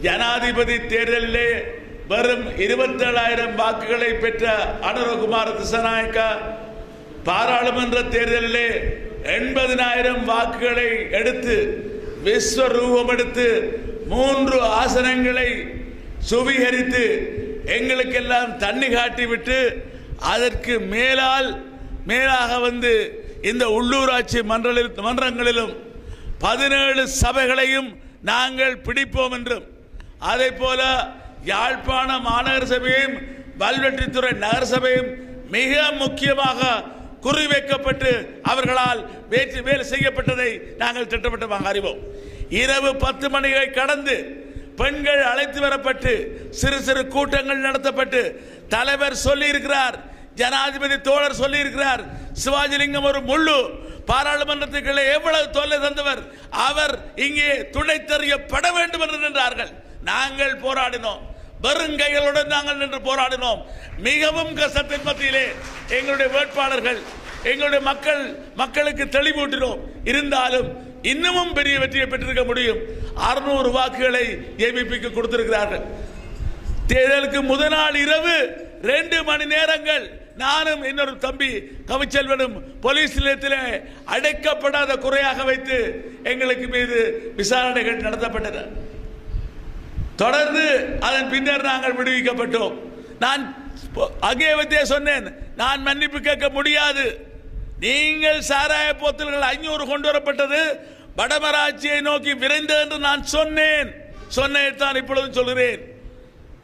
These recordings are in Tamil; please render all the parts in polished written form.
ஜனாதிபதி தேர்தலிலே வெறும் 27,000 வாக்குகளை பெற்ற அனுரகுமார திசாநாயக்கா பாராளுமன்ற தேர்தலிலே 80,000 வாக்குகளை எடுத்து விஸ்வரூபம் எடுத்து 3 ஆசனங்களை சுவீகரித்து எங்களுக்கெல்லாம் தண்ணி காட்டிவிட்டு அதற்கு மேலாக வந்து இந்த உள்ளூராட்சி மன்றங்களிலும் 17 சபைகளையும் நாங்கள் பிடிப்போம் என்றும் அதே போல யாழ்ப்பாண மாநகர சபையும் வல்வெட்டித்துறை நகர சபையும் மிக முக்கியமாக குறிவைக்கப்பட்டு அவர்களால் வேலை செய்யப்பட்டதை நாங்கள் திட்டமிட்டமாக அறிவோம். இரவு 10 மணியை கடந்து பெண்கள் அழைத்து வரப்பட்டு சிறு கூட்டங்கள் நடத்தப்பட்டு தலைவர் சொல்லி இருக்கிறார், ஜனாதிபதி தோழர் சொல்லி இருக்கிறார், சிவாஜிலிங்கம் ஒரு முள்ளு பாராளுமன்றத்துக்குள்ளே எவ்வளவு தொல்லை தந்தவர், அவர் இங்கே துணை தெரியப்பட வேண்டும் என்று நின்றார்கள். நாங்கள் போராடினோம், வெறுங்கைகளுடன் நாங்கள் நின்று போராடினோம். மிகவும் கஷ்டத்தின் மத்தியிலே எங்களுடைய வேட்பாளர்கள் எங்களுடைய மக்களுக்கு தெளிவூட்டினோம். இருந்தாலும் இன்னமும் பெரிய வெற்றியை பெற்றிருக்க முடியும். 600 வாக்குகளை ஏபிபிக்கு கொடுத்திருக்கிறார்கள். தேர்தலுக்கு முதல் நாள் இரவு 2 மணி நேரங்கள் நானும் இன்னொரு தம்பி கவிச்செல்வனும் போலீஸ் நிலையத்தில் அடைக்கப்படாத குறையாக வைத்து எங்களுக்கு மீது விசாரணைகள் நடத்தப்பட்டன. தொடர்ந்து அதன் பின்னர் நாங்கள் விடுவிக்கப்பட்டோம். நான் அங்கே வைத்தே சொன்னேன், நான் மன்னிப்பு கேட்க முடியாது. நீங்கள் சாராய போத்தல்கள் 500 கொண்டு வரப்பட்டது வடமராட்சியை நோக்கி விரைந்தது என்று நான் சொன்னேன் இப்பொழுது சொல்கிறேன்.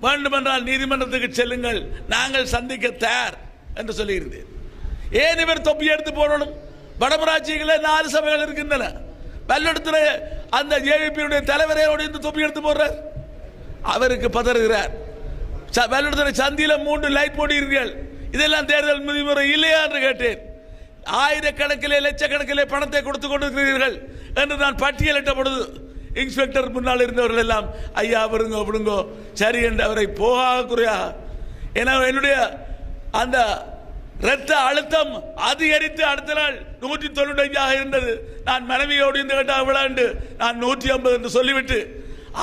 வேண்டுமென்றால் நீதிமன்றத்துக்கு செல்லுங்கள், நாங்கள் சந்திக்க தயார் என்று சொல்லியிருந்தேன். ஏன் இவர் தொப்பி எடுத்து போடணும்? வடமராட்சிகளே 4 சபைகள் இருக்கின்றன. வல்வெடுத்துறை அந்த ஜேவிபியுடைய தலைவரையோடு இந்த தொப்பி எடுத்து போடுறார். அவருக்கு பதறுகிறார். வல்வெடுத்துறை சந்தியில 3 லைட் போடுகிறீர்கள், இதெல்லாம் தேர்தல் விதிமுறை இல்லையா என்று கேட்டேன். ஆயிரக்கணக்கிலே லட்சக்கணக்கிலே பணத்தை கொடுத்து கொண்டிருக்கிறீர்கள் என்று நான் பட்டியலிட்ட பொழுது இன்ஸ்பெக்டர் முன்னால் இருந்தவர்கள் எல்லாம் ஐயா விடுங்கோ சரி என்று அவரை போகாத குறையாக என்னுடைய அந்த இரத்த அழுத்தம் அதிகரித்து அடுத்த நாள் 195 இருந்தது. நான் மனைவியோடு இந்த கட்டாக விளையாண்டு நான் 150 என்று சொல்லிவிட்டு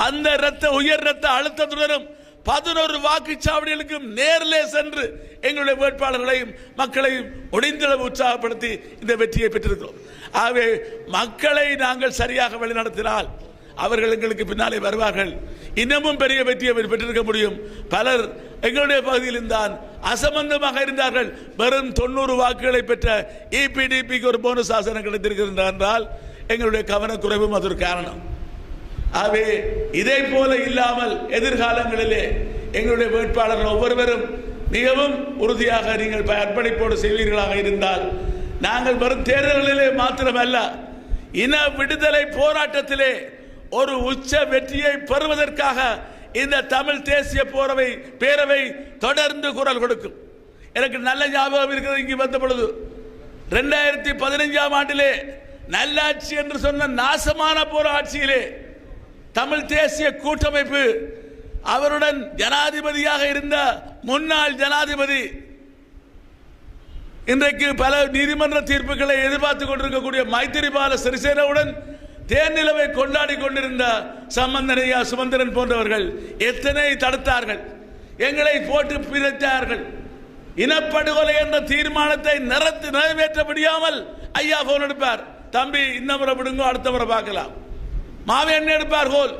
அந்த உயர் இரத்த அழுத்தத்துடனும் 11 வாக்குச்சாவடிகளுக்கும் நேரிலே சென்று எங்களுடைய வேட்பாளர்களையும் மக்களையும் ஒடிந்தளவு உற்சாகப்படுத்தி இந்த வெற்றியை பெற்றிருக்கிறோம். ஆகவே மக்களை நாங்கள் சரியாக வழிநடத்தினால் அவர்கள் எங்களுக்கு பின்னாலே வருவார்கள். இன்னமும் பெரிய வெற்றியை பெற்றிருக்க முடியும். பலர் எங்களுடைய பகுதியில் தான் அசம்பந்தமாக இருந்தார்கள். வெறும் 90 வாக்குகளை பெற்ற EPDPக்கு ஒரு போனஸ் ஆசனம் கிடைத்திருக்கிறது என்றால் எங்களுடைய கவனக்குறைவும் அது ஒரு காரணம். ஆகவே இதை போல இல்லாமல் எதிர்காலங்களிலே எங்களுடைய வேட்பாளர்கள் ஒவ்வொருவரும் மிகவும் உறுதியாக நீங்கள் அர்ப்பணிப்போடு செய்வீர்களாக இருந்தால் நாங்கள் வரும் தேர்தல்களிலே மாத்திரமல்ல இன விடுதலை போராட்டத்திலே ஒரு உச்ச வெற்றியை பெறுவதற்காக இந்த தமிழ் தேசிய பேரவை தொடர்ந்து குரல் கொடுக்கும். எனக்கு நல்ல ஞாபகம் இருக்கிறது. இங்கு வந்த பொழுது 2015ஆம் ஆண்டிலே நல்லாட்சி என்று சொன்ன நாசமான போற ஆட்சியிலே தமிழ் தேசிய கூட்டமைப்பு அவருடன் ஜனாதிபதியாக இருந்த முன்னாள் ஜனாதிபதி இன்றைக்கு பல நீதிமன்ற தீர்ப்புகளை எதிர்பார்த்துக் கொண்டிருக்கக்கூடிய மைத்திரிபால சிறிசேனவுடன் தேர்நிலவை கொண்டாடி கொண்டிருந்த சம்பந்தனையா சுமந்திரன் போன்றவர்கள் எத்தனை தடுத்தார்கள், எங்களை போட்டு பிரித்தார்கள். இனப்படுகொலை என்ற தீர்மானத்தை நிறைவேற்ற முடியாமல் ஐயா போன் எடுப்பார், தம்பி இந்த முறை விடுங்கோ அடுத்த முறை பார்க்கலாம், மாவை என்ன எடுப்பார்கள்.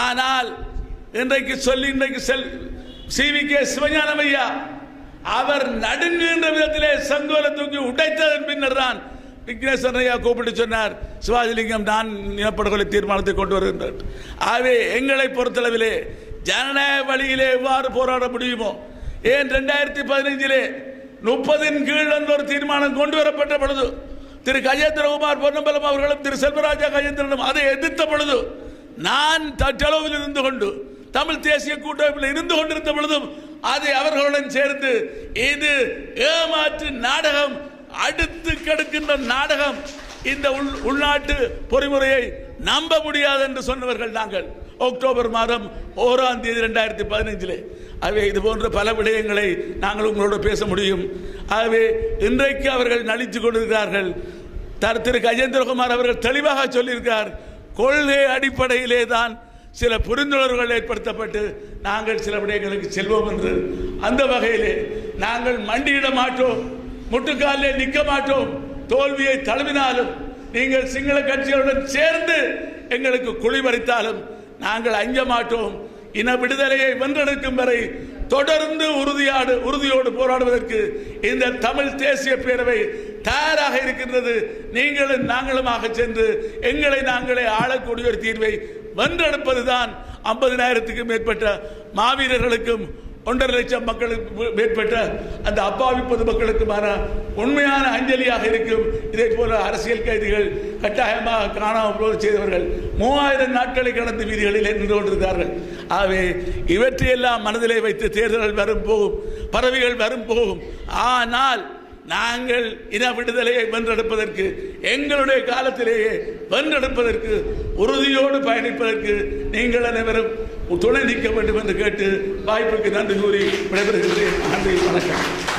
ஆனால் இன்றைக்கு CVK சிவஞானம் ஐயா அவர் நடுங்குகின்ற விதத்திலே செங்கோலை தூக்கி உடைத்ததன் பின்னர் தான் விக்னேஸ்வரன் ஐயா கூப்பிட்டு சொன்னார், சிவாஜிலிங்கம் நான் இனப்படுகொலை தீர்மானத்தை கொண்டு வருகின்றார். ஆகவே எங்களை பொறுத்தளவிலே ஜனநாயக வழியிலே எவ்வாறு போராட முடியுமோ, ஏன் 2015 30 கீழ் ஒரு தீர்மானம் கொண்டு வரப்பட்ட பொழுது திரு கஜேந்திரகுமார் பொன்னம்பலம் அவர்களும் திரு செல்வராஜா கஜேந்திரனும் அதை எதிர்த்த பொழுது நான் தளவில் இருந்து கொண்டு தமிழ் தேசிய கூட்டமைப்பில் இருந்து கொண்டிருந்த பொழுதும் அதை அவர்களுடன் சேர்ந்து இது ஏமாற்று நாடகம், அடுத்து கெடுக்கின்ற நாடகம், இந்த உள்நாட்டு பொறிமுறையை நம்ப முடியாது என்று சொன்னவர்கள் நாங்கள். அக்டோபர் மாதம் 1ஆம் தேதி 2015 ஆகவே இது போன்ற பல விடயங்களை நாங்கள் உங்களோட பேச முடியும். ஆகவே இன்றைக்கு அவர்கள் நடித்துக் கொண்டிருக்கிறார்கள். திரு கஜேந்திரகுமார் அவர்கள் தெளிவாக சொல்லியிருக்கிறார், கொள்கை அடிப்படையிலே தான் சில புரிந்துணர்வுகள் ஏற்படுத்தப்பட்டு நாங்கள் சில விடயங்களுக்கு செல்வோம் என்று அந்த வகையிலே நாங்கள் மண்டியிட மாட்டோம், முட்டுக்காலிலே நிற்க மாட்டோம். தோல்வியை தழுவினாலும் நீங்கள் சிங்கள கட்சிகளுடன் சேர்ந்து எங்களுக்கு குழிபறித்தாலும் நாங்கள் அஞ்ச மாட்டோம். இன விடுதலையை வென்றெடுக்கும் வரை தொடர்ந்து உறுதியோடு போராடுவதற்கு இந்த தமிழ் தேசிய பேரவை தயாராக இருக்கின்றது. நீங்களும் நாங்களுமாக சென்று எங்களை நாங்களே ஆளக்கூடிய ஒரு தீர்வை வென்றெடுப்பதுதான் 50,000க்கும் மேற்பட்ட மாவீரர்களுக்கும் 1.5 லட்சம் மக்களுக்கு மேற்பட்ட அந்த அப்பாவி பொதுமக்களுக்குமான உண்மையான அஞ்சலியாக இருக்கும். இதே போல அரசியல் கைதிகள் கட்டாயமாக காணாமல் செய்தவர்கள் 3000 நாட்களை கடந்து வீதிகளில் நின்று கொண்டிருக்கிறார்கள். ஆகவே இவற்றையெல்லாம் மனதிலே வைத்து தேர்தல்கள் வரும் போகும், பதவிகள் வரும் போகும். ஆனால் நாங்கள் இன விடுதலையை வென்றெடுப்பதற்கு எங்களுடைய காலத்திலேயே வென்றெடுப்பதற்கு உறுதியோடு பயணிப்பதற்கு நீங்கள் அனைவரும் துணை நிற்க வேண்டும் என்று கேட்டு வாய்ப்புக்கு நன்றி கூறி விடைபெறுகின்றேன். நன்றி, வணக்கம்.